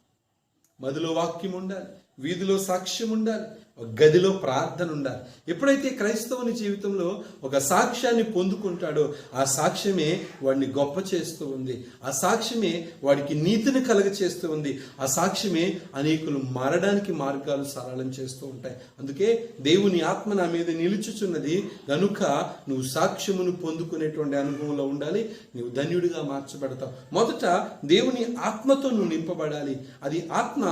మదిలో వాక్యం ఉండాలి, వీధిలో సాక్ష్యం ఉండాలి, ఒక గదిలో ప్రార్థన ఉండాలి. ఎప్పుడైతే క్రైస్తవుని జీవితంలో ఒక సాక్ష్యాన్ని పొందుకుంటాడో, ఆ సాక్ష్యమే వాడిని గొప్ప చేస్తూ ఉంది. ఆ సాక్ష్యమే వాడికి నీతిని కలగ చేస్తూ ఉంది. ఆ సాక్ష్యమే అనేకులు మారడానికి మార్గాలు సరళం చేస్తూ ఉంటాయి. అందుకే దేవుని ఆత్మ నా మీద నిలుచుచున్నది కనుక నువ్వు సాక్ష్యమును పొందుకునేటువంటి అనుభవంలో ఉండాలి. నువ్వు ధన్యుడిగా మార్చబడతావు. మొదట దేవుని ఆత్మతో నువ్వు నింపబడాలి. అది ఆత్మ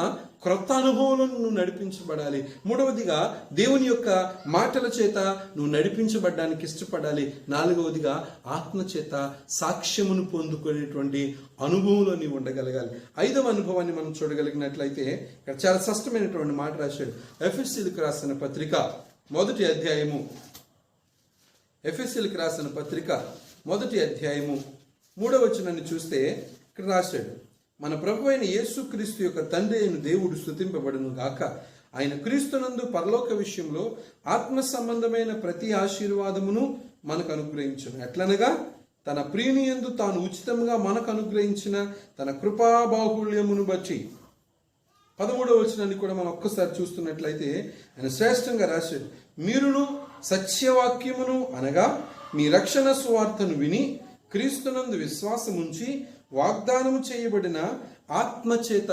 క్రొత్త అనుభవంలో నువ్వు నడిపించబడాలి. మూడవదిగా దేవుని యొక్క మాటల చేత నువ్వు నడిపించబడడానికి ఇష్టపడాలి. నాలుగవదిగా ఆత్మ చేత సాక్ష్యమును పొందుకునేటువంటి అనుభవంలో నీవు ఉండగలగాలి. ఐదవ అనుభవాన్ని మనం చూడగలిగినట్లయితే ఇక్కడ చాలా స్పష్టమైనటువంటి మాట రాశాడు. ఎఫెసీయులకు రాసిన పత్రిక మొదటి అధ్యాయము, ఎఫెసీయులకు రాసిన పత్రిక మొదటి అధ్యాయము 3వ వచనాన్ని చూస్తే ఇక్కడ రాశాడు, మన ప్రభు అయిన యేసుక్రీస్తు యొక్క తండ్రి అయిన దేవుడు స్తుతింపబడును గాక. ఆయన క్రీస్తునందు పరలోక విషయంలో ఆత్మ సంబంధమైన ప్రతి ఆశీర్వాదమును మనకు అనుగ్రహించును. ఎట్లనగా తన ప్రియుని యందు తాను ఉచితంగా మనకు అనుగ్రహించిన తన కృపాబాహుళ్యమును బట్టి. 13వ వచనాన్ని కూడా మనం ఒక్కసారి చూస్తున్నట్లయితే ఆయన శ్రేష్టంగా రాశాడు, మీరును సత్యవాక్యమును అనగా మీ రక్షణ సువార్తను విని క్రీస్తునందు విశ్వాసముంచి వాగ్దానము చేయబడిన ఆత్మచేత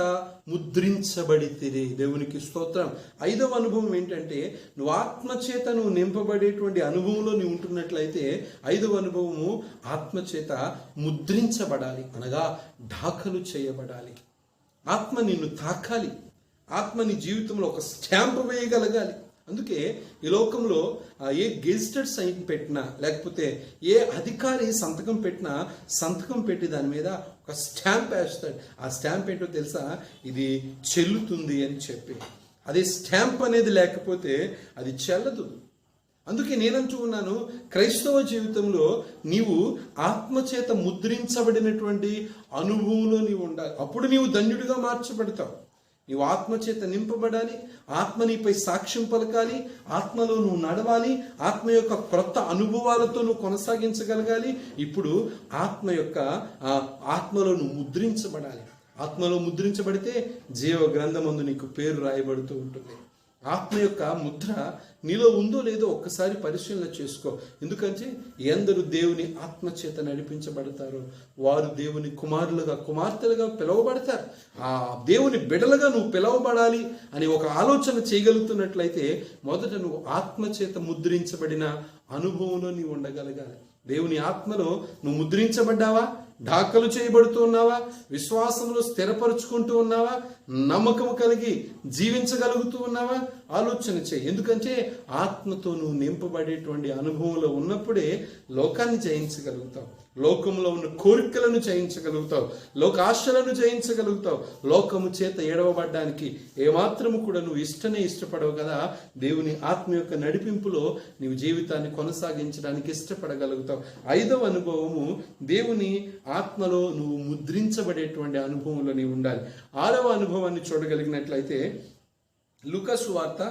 ముద్రించబడితిరి. దేవునికి స్తోత్రం. ఐదవ అనుభవం ఏంటంటే, నువ్వు ఆత్మచేత నువ్వు నింపబడేటువంటి అనుభవంలో నువ్వు ఉంటున్నట్లయితే ఐదవ అనుభవము ఆత్మచేత ముద్రించబడాలి, అనగా దాఖలు చేయబడాలి. ఆత్మ నిన్ను తాకాలి. ఆత్మ నీ జీవితంలో ఒక స్టాంప్ వేయగలగాలి. అందుకే ఈ లోకంలో ఏ గెజిటెడ్ సైన్ పెట్టినా, లేకపోతే ఏ అధికారి సంతకం పెట్టినా, సంతకం పెట్టి దాని మీద ఒక స్టాంప్ వేస్తాడు. ఆ స్టాంప్ ఏంటో తెలుసా? ఇది చెల్లుతుంది అని చెప్పి. అదే స్టాంప్ అనేది లేకపోతే అది చెల్లదు. అందుకే నేనంటూ ఉన్నాను, క్రైస్తవ జీవితంలో నీవు ఆత్మచేత ముద్రించబడినటువంటి అనుభవంలో నీవు ఉండాలి. అప్పుడు నీవు ధన్యుడిగా మార్చబడతావు. నీవు ఆత్మచేత నింపబడాలి. ఆత్మ నీపై సాక్ష్యం పలకాలి. ఆత్మలో నువ్వు నడవాలి. ఆత్మ యొక్క క్రొత్త అనుభవాలతో నువ్వు కొనసాగించగలగాలి. ఇప్పుడు ఆత్మలో నువ్వు ముద్రించబడాలి. ఆత్మలో ముద్రించబడితే జీవ గ్రంథమందు నీకు పేరు రాయబడుతూ ఉంటుంది. ఆత్మ యొక్క ముద్ర నీలో ఉందో లేదో ఒక్కసారి పరిశీలన చేసుకో. ఎందుకంటే ఎందరు దేవుని ఆత్మచేత నడిపించబడతారో వారు దేవుని కుమారులుగా, కుమార్తెలుగా పిలువబడతారు. ఆ దేవుని బిడలుగా నువ్వు పిలువబడాలి అని ఒక ఆలోచన చేయగలుగుతున్నట్లయితే మొదట నువ్వు ఆత్మచేత ముద్రించబడిన అనుభవంలో నీవు ఉండగలగాలి. దేవుని ఆత్మలో నువ్వు ముద్రించబడ్డావా? దాఖలు చేయబడుతూ ఉన్నావా? విశ్వాసంలో స్థిరపరుచుకుంటూ ఉన్నావా? నమ్మకము కలిగి జీవించగలుగుతూ ఉన్నావా? ఆలోచన చేయి. ఎందుకంటే ఆత్మతో నువ్వు నింపబడేటువంటి అనుభవంలో ఉన్నప్పుడే లోకాన్ని జయించగలుగుతావు. లోకంలో ఉన్న కోరికలను జయించగలుగుతావు. లోక ఆశలను జయించగలుగుతావు. లోకము చేత ఎడవబడ్డానికి ఏమాత్రము కూడా నువ్వు ఇష్టపడవు కదా. దేవుని ఆత్మ యొక్క నడిపింపులో నీవు జీవితాన్ని కొనసాగించడానికి ఇష్టపడగలుగుతావు. ఐదవ అనుభవము దేవుని ఆత్మలో నువ్వు ముద్రించబడేటువంటి అనుభవంలో నీవు ఉండాలి. ఆరవ అనుభవాన్ని చూడగలిగినట్లయితే లూకాసు వార్త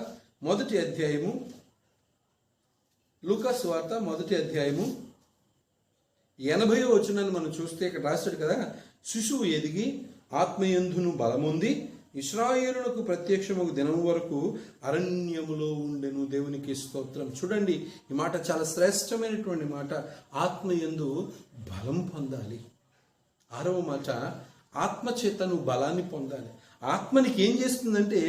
మొదటి అధ్యాయము 80వ వచనాన్ని మనం చూస్తే ఇక్కడ రాశాడు కదా, శిశువు ఎదిగి ఆత్మయందును బలముంది ఇశ్రాయేలునకు ప్రత్యక్షమగు దినం వరకు అరణ్యములో ఉండెను. దేవునికి స్తోత్రం. చూడండి, ఈ మాట చాలా శ్రేష్టమైనటువంటి మాట. ఆత్మయందు బలం పొందాలి. ఆరవ మాట, ఆత్మచేత నువ్వు బలాన్ని పొందాలి. ఆత్మ నీకు ఏం చేస్తుందంటే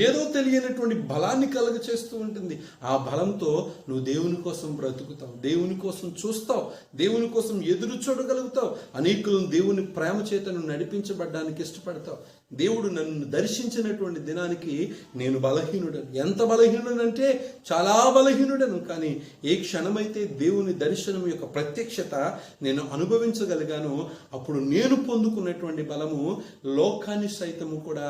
ఏదో తెలియనటువంటి బలాన్ని కలుగ చేస్తూ ఉంటుంది. ఆ బలంతో నువ్వు దేవుని కోసం బ్రతుకుతావు, దేవుని కోసం చూస్తావు, దేవుని కోసం ఎదురు చూడగలుగుతావు. అనేకులను దేవుని ప్రేమ చేత నువ్వు నడిపించబడ్డానికి ఇష్టపడతావు. దేవుడు నన్ను దర్శించినటువంటి దినానికి నేను బలహీనుడను. ఎంత బలహీనుడంటే చాలా బలహీనుడను. కానీ ఏ క్షణమైతే దేవుని దర్శనం యొక్క ప్రత్యక్షత నేను అనుభవించగలిగానో అప్పుడు నేను పొందుకున్నటువంటి బలము లోకాన్ని సైతము కూడా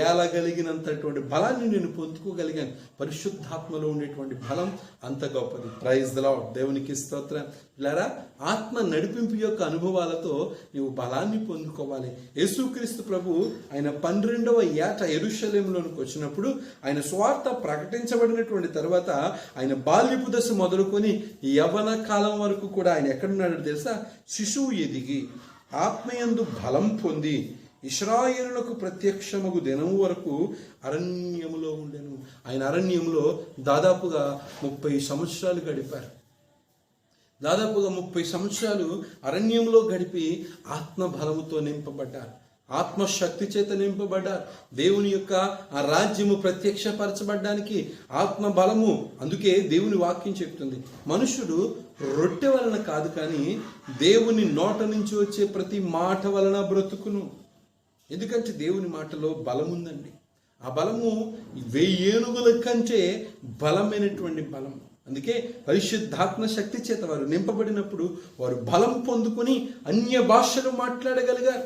ఏలగలిగినంత అంతటువంటి బలాన్ని నేను పొందుకోగలిగాను. పరిశుద్ధాత్మలో ఉండేటువంటి బలం అంత గొప్పది. Praise the Lord. దేవునికి స్తోత్రం. పిల్లరా, ఆత్మ నడిపింపు యొక్క అనుభవాలతో నీవు బలాన్ని పొందుకోవాలి. యేసుక్రీస్తు ప్రభు ఆయన 12వ ఏట యెరూషలేములోనికి వచ్చినప్పుడు ఆయన సువార్త ప్రకటించబడినటువంటి తర్వాత ఆయన బాల్యపు దశ మొదలుకొని యవ్వన కాలం వరకు కూడా ఆయన ఎక్కడున్నాడో తెలుసా? శిశువు ఎదిగి ఆత్మయందు బలం పొంది ఇశ్రాయేలులకు ప్రత్యక్షమగు దినం వరకు అరణ్యములో ఉండెను. ఆయన అరణ్యంలో దాదాపుగా 30 సంవత్సరాలు గడిపారు. దాదాపుగా 30 సంవత్సరాలు అరణ్యంలో గడిపి ఆత్మ బలముతో నింపబడ్డారు. ఆత్మశక్తి చేత నింపబడ్డారు. దేవుని యొక్క ఆ రాజ్యము ప్రత్యక్షపరచబడ్డానికి ఆత్మ బలము. అందుకే దేవుని వాక్యం చెప్తుంది, మనుషుడు రొట్టె వలన కాదు కానీ దేవుని నోట నుంచి వచ్చే ప్రతి మాట వలన బ్రతుకును. ఎందుకంటే దేవుని మాటలో బలం ఉందండి. ఆ బలము 1000 ఏనుగుల కంటే బలమైనటువంటి బలం. అందుకే పరిశుద్ధాత్మ శక్తి చేత వారు నింపబడినప్పుడు వారు బలం పొందుకొని అన్య భాషలు మాట్లాడగలిగారు.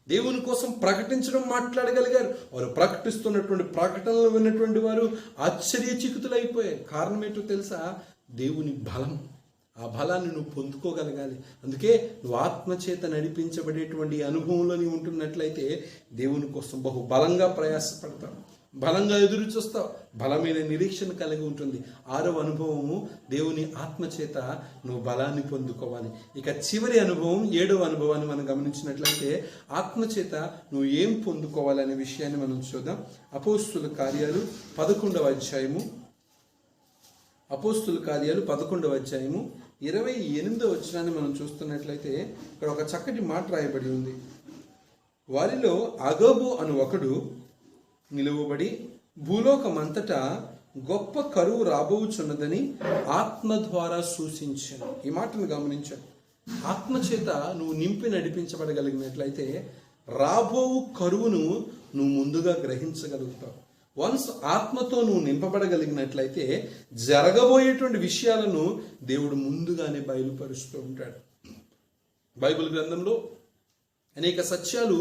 దేవుని కోసం ప్రకటించడం మాట్లాడగలిగారు. వారు ప్రకటిస్తున్నటువంటి ప్రకటనలు విన్నటువంటి వారు ఆశ్చర్యచకితులైపోయారు. కారణం ఏంటో తెలుసా? దేవుని బలం. ఆ బలాన్ని నువ్వు పొందుకోగలగాలి. అందుకే నువ్వు ఆత్మచేత నడిపించబడేటువంటి అనుభవంలో నీవు ఉంటున్నట్లయితే దేవుని కోసం బహు బలంగా ప్రయాసపడతావు, బలంగా ఎదురు చూస్తావు, బలమైన నిరీక్షణ కలిగి ఉంటుంది. 6వ అనుభవము, దేవుని ఆత్మచేత నువ్వు బలాన్ని పొందుకోవాలి. ఇక చివరి అనుభవం 7వ అనుభవాన్ని మనం గమనించినట్లయితే ఆత్మచేత నువ్వు ఏం పొందుకోవాలి అనే విషయాన్ని మనం చూద్దాం. అపోస్తుల కార్యాలు 11వ అధ్యాయము. అపోస్తుల కార్యాలు 11వ అధ్యాయము 28వ వచనాన్ని మనం చూస్తున్నట్లయితే ఇక్కడ ఒక చక్కటి మాట రాయబడి ఉంది. వారిలో అగబు అను ఒకడు నిలువబడి భూలోకమంతటా గొప్ప కరువు రాబోచున్నదని ఆత్మ ద్వారా సూచించాను. ఈ మాటను గమనించాను. ఆత్మచేత నువ్వు నింపి నడిపించబడగలిగినట్లయితే రాబోవు కరువును నువ్వు ముందుగా గ్రహించగలుగుతావు. వన్స్ ఆత్మతో నువ్వు నింపబడగలిగినట్లయితే జరగబోయేటువంటి విషయాలను దేవుడు ముందుగానే బయలుపరుస్తూ ఉంటాడు. బైబిల్ గ్రంథంలో అనేక సత్యాలు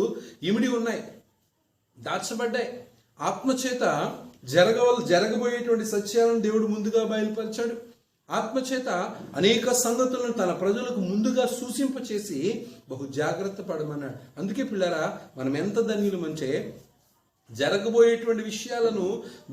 ఇమిడి ఉన్నాయి, దాచబడ్డాయి. ఆత్మచేత జరగబోయేటువంటి సత్యాలను దేవుడు ముందుగా బయలుపరిచాడు. ఆత్మచేత అనేక సంగతులను తన ప్రజలకు ముందుగా సూచింపచేసి బహు జాగ్రత్త పడమన్నాడు. అందుకే పిల్లరా, మనం ఎంత ధన్యులమంటే జరగబోయేటువంటి విషయాలను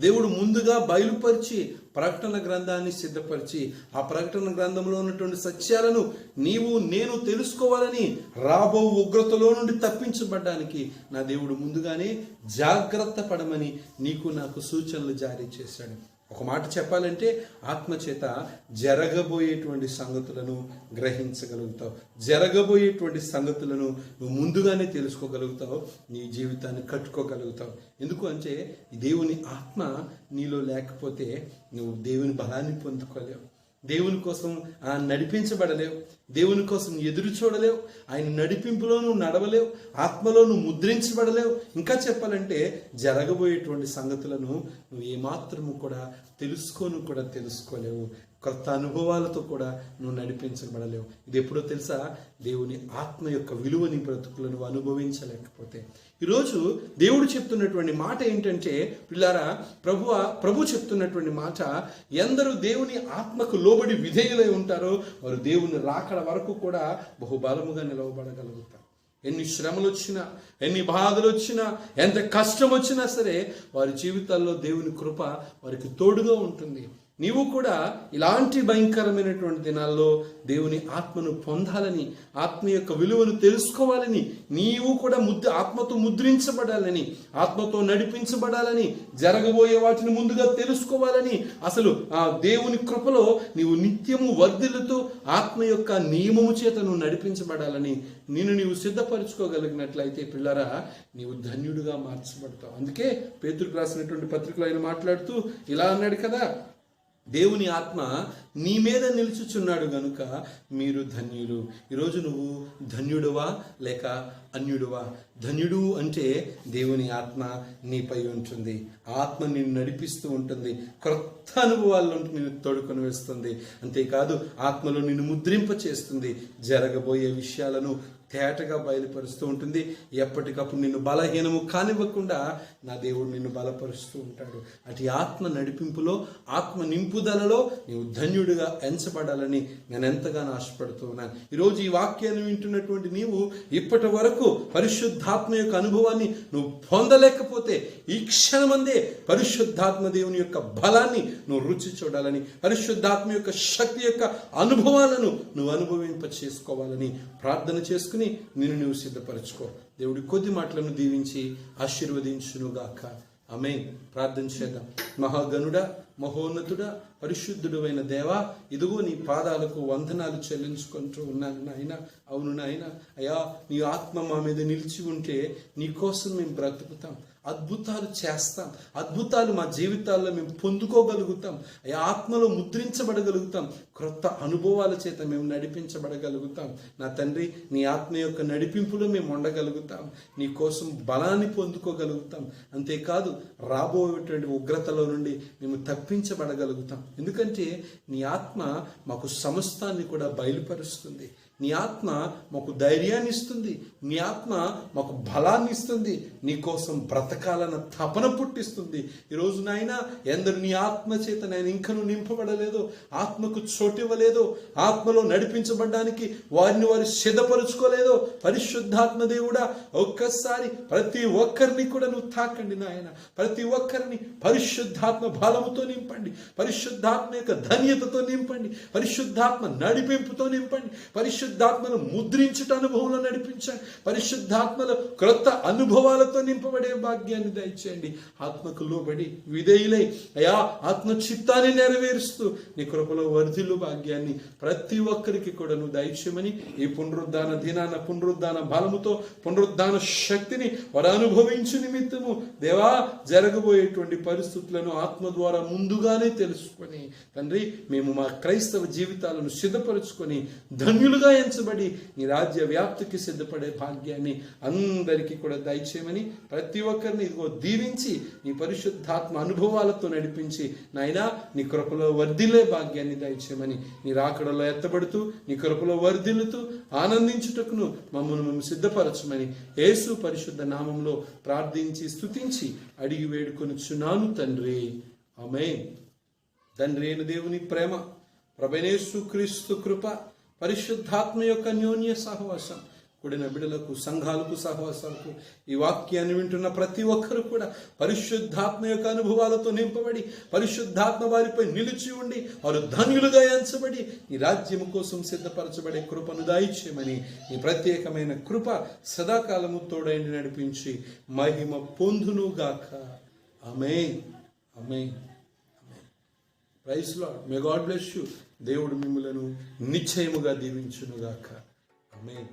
దేవుడు ముందుగా బయలుపరిచి ప్రకటన గ్రంథాన్ని సిద్ధపరిచి ఆ ప్రకటన గ్రంథంలో ఉన్నటువంటి సత్యాలను నీవు నేను తెలుసుకోవాలని రాబో ఉగ్రతలో నుండి తప్పించబడ్డానికి నా దేవుడు ముందుగానే జాగ్రత్త పడమని నీకు నాకు సూచనలు జారీ చేశాడు. ఒక మాట చెప్పాలంటే ఆత్మచేత జరగబోయేటువంటి సంగతులను గ్రహించగలుగుతావు, జరగబోయేటువంటి సంగతులను నువ్వు ముందుగానే తెలుసుకోగలుగుతావు, నీ జీవితాన్ని కట్టుకోగలుగుతావు. ఎందుకు అంటే దేవుని ఆత్మ నీలో లేకపోతే నువ్వు దేవుని బలాన్ని పొందుకోలేవు, దేవుని కోసం నడిపించబడలేవు, దేవుని కోసం ఎదురు చూడలేవు, ఆయన నడిపింపులో నువ్వు నడవలేవు, ఆత్మలో నువ్వు ముద్రించబడలేవు. ఇంకా చెప్పాలంటే జరగబోయేటువంటి సంగతులను నువ్వు ఏమాత్రము కూడా తెలుసుకోలేవు. కొత్త అనుభవాలతో కూడా నువ్వు నడిపించబడలేవు. ఇది ఎప్పుడో తెలుసా? దేవుని ఆత్మ యొక్క విలువని బ్రతుకులను నువ్వు అనుభవించలేకపోతే. ఈరోజు దేవుడు చెప్తున్నటువంటి మాట ఏంటంటే పిల్లారా, ప్రభు చెప్తున్నటువంటి మాట, ఎందరూ దేవుని ఆత్మకు లోబడి విధేయులై ఉంటారో వారు దేవుని రాకడ వరకు కూడా బహుబలముగా నిలవబడగలుగుతారు. ఎన్ని శ్రమలు వచ్చినా, ఎన్ని బాధలు వచ్చినా, ఎంత కష్టం వచ్చినా సరే వారి జీవితాల్లో దేవుని కృప వారికి తోడుగా ఉంటుంది. నీవు కూడా ఇలాంటి భయంకరమైనటువంటి దినాల్లో దేవుని ఆత్మను పొందాలని, ఆత్మ యొక్క విలువను తెలుసుకోవాలని, నీవు కూడా ఆత్మతో ముద్రించబడాలని, ఆత్మతో నడిపించబడాలని, జరగబోయే వాటిని ముందుగా తెలుసుకోవాలని, అసలు ఆ దేవుని కృపలో నీవు నిత్యము వర్ధిల్లుతూ ఆత్మ యొక్క నియమము చేత నువ్వు నడిపించబడాలని నీవు సిద్ధపరచుకోగలిగినట్లయితే పిల్లరా, నీవు ధన్యుడిగా మార్చబడతావు. అందుకే పేతురుకు రాసినటువంటి పత్రికలో ఆయన మాట్లాడుతూ ఇలా అన్నాడు కదా, దేవుని ఆత్మ నీ మీద నిలుచుచున్నాడు గనుక మీరు ధన్యులు. ఈరోజు నువ్వు ధన్యుడువా లేక అన్యుడువా? ధన్యుడు అంటే దేవుని ఆత్మ నీపై ఉంటుంది. ఆత్మ నిన్ను నడిపిస్తూ ఉంటుంది, క్రొత్త అనుభవాల్లో నిన్ను తోడుకొని వేస్తుంది. అంతేకాదు ఆత్మలో నిన్ను ముద్రింప చేస్తుంది, జరగబోయే విషయాలను తేటగా బయలుపరుస్తూ ఉంటుంది. ఎప్పటికప్పుడు నిన్ను బలహీనము కానివ్వకుండా నా దేవుడు నిన్ను బలపరుస్తూ ఉంటాడు. అటు ఆత్మ నడిపింపులో, ఆత్మ నింపుదలలో నీవు ధన్యుడిగా ఎంచబడాలని నేను ఎంతగానో ఆశపడుతూ ఉన్నాను. ఈరోజు ఈ వాక్యాన్ని వింటున్నటువంటి నీవు ఇప్పటి వరకు పరిశుద్ధాత్మ యొక్క అనుభవాన్ని నువ్వు పొందలేకపోతే ఈ క్షణమందే పరిశుద్ధాత్మ దేవుని యొక్క బలాన్ని నువ్వు రుచి చూడాలని, పరిశుద్ధాత్మ యొక్క శక్తి యొక్క అనుభవాలను నువ్వు అనుభవింప చేసుకోవాలని ప్రార్థన చేసుకుని నిన్ను నువ్వు సిద్ధపరచుకో. దేవుడి కొద్ది మాటలను దీవించి ఆశీర్వదించునుగాక. ఆమేన్. ప్రార్థన చేద్దాం. మహాగణుడా, మహోన్నతుడా, పరిశుద్ధుడు అయిన దేవా, ఇదిగో నీ పాదాలకు వందనాలు చెల్లించుకుంటూ ఉన్నాను నాయన. అవును నాయన, అయ్యా నీ ఆత్మ మా మీద నిలిచి ఉంటే నీ కోసం మేము బ్రతుకుతాం, అద్భుతాలు చేస్తాం, అద్భుతాలు మా జీవితాల్లో మేము పొందుకోగలుగుతాం, అయ్యా ఆత్మలో ముద్రించబడగలుగుతాం, క్రొత్త అనుభవాల చేత మేము నడిపించబడగలుగుతాం. నా తండ్రి, నీ ఆత్మ యొక్క నడిపింపులో మేము ఉండగలుగుతాం, నీ కోసం బలాన్ని పొందుకోగలుగుతాం. అంతేకాదు రాబోయేటువంటి ఉగ్రతలో నుండి మేము తప్పించబడగలుగుతాం. ఎందుకంటే నీ ఆత్మ మాకు సమస్తాన్ని కూడా బయలుపరుస్తుంది. నీ ఆత్మ మాకు ధైర్యాన్ని ఇస్తుంది, నీ ఆత్మ మాకు బలాన్ని ఇస్తుంది, నీ కోసం బ్రతకాలన్న తపన పుట్టిస్తుంది. ఈరోజు నాయన ఎందరు నీ ఆత్మ చేత నేను ఇంకను నింపబడలేదో, ఆత్మకు చోటు ఇవ్వలేదో, ఆత్మలో నడిపించబడడానికి వారు సిద్ధపరుచుకోలేదో, పరిశుద్ధాత్మ దేవుడా ఒక్కసారి ప్రతి ఒక్కరిని కూడా నువ్వు తాకండి నాయన. ప్రతి ఒక్కరిని పరిశుద్ధాత్మ బలముతో నింపండి, పరిశుద్ధాత్మ యొక్క ధన్యతతో నింపండి, పరిశుద్ధాత్మ నడిపింపుతో నింపండి, పరిశుద్ధాత్మను ముద్రించుట అనుభవంలో నడిపించండి, పరిశుద్ధాత్మలో క్రొత్త అనుభవాలతో నింపబడే భాగ్యాన్ని దయచేయండి. ఆత్మకు లోబడి విధేయులై అయా ఆత్మ చిత్తాన్ని నెరవేరుస్తూ నీ కృపలో వర్ధిల్లు భాగ్యాన్ని ప్రతి ఒక్కరికి కూడా నువ్వు దయచేయమని ఈ పునరుద్ధాన దినాన పునరుద్ధాన బలముతో పునరుద్ధాన శక్తిని వారు అనుభవించు నిమిత్తము దేవా జరగబోయేటువంటి పరిస్థితులను ఆత్మ ద్వారా ముందుగానే తెలుసుకొని తండ్రి మేము మా క్రైస్తవ జీవితాలను సిద్ధపరుచుకొని ధన్యులుగా ఎంచబడి నీ రాజ్య వ్యాప్తికి సిద్ధపడే భాగ్యాన్ని అందరికీ కూడా దయచేయమని ప్రతి ఒక్కరిని ఇదిగో దీవించి నీ పరిశుద్ధాత్మ అనుభవాలతో నడిపించి నాయనా నీ కృపలో వర్ధిల్లే భాగ్యాన్ని దయచేయమని నీ రాకడలో ఎత్తబడుతూ నీ కృపలో వర్ధిల్లుతూ ఆనందించుటకును మమ్మల్ని మేము సిద్ధపరచమని యేసు పరిశుద్ధ నామంలో ప్రార్థించి స్తుతించి అడిగి వేడుకొనుచున్నాను తండ్రి. ఆమేన్. తండ్రి అయిన దేవుని ప్రేమ, ప్రభువైన యేసు క్రీస్తు కృప, పరిశుద్ధాత్మ యొక్క అన్యోన్య సహవాసం కూడిన బిడ్డలకు, సంఘాలకు, సహవాసాలకు ఈ వాక్యాన్ని వింటున్న ప్రతి ఒక్కరు కూడా పరిశుద్ధాత్మ యొక్క అనుభవాలతో నింపబడి పరిశుద్ధాత్మ వారిపై నిలిచి ఉండి వారు ధన్యులుగా ఎంచబడి ఈ రాజ్యము కోసం సిద్ధపరచబడే కృపను దయచేయమని నీ ప్రత్యేకమైన కృప సదాకాలము తోడైండి నడిపించి మహిమ పొందునుగాక. ఆమేన్. ఆమేన్. Praise lord. May God bless you. దేవుడు మిమ్ములను నిశ్చయముగా దీవించునుగాక. ఆమేన్.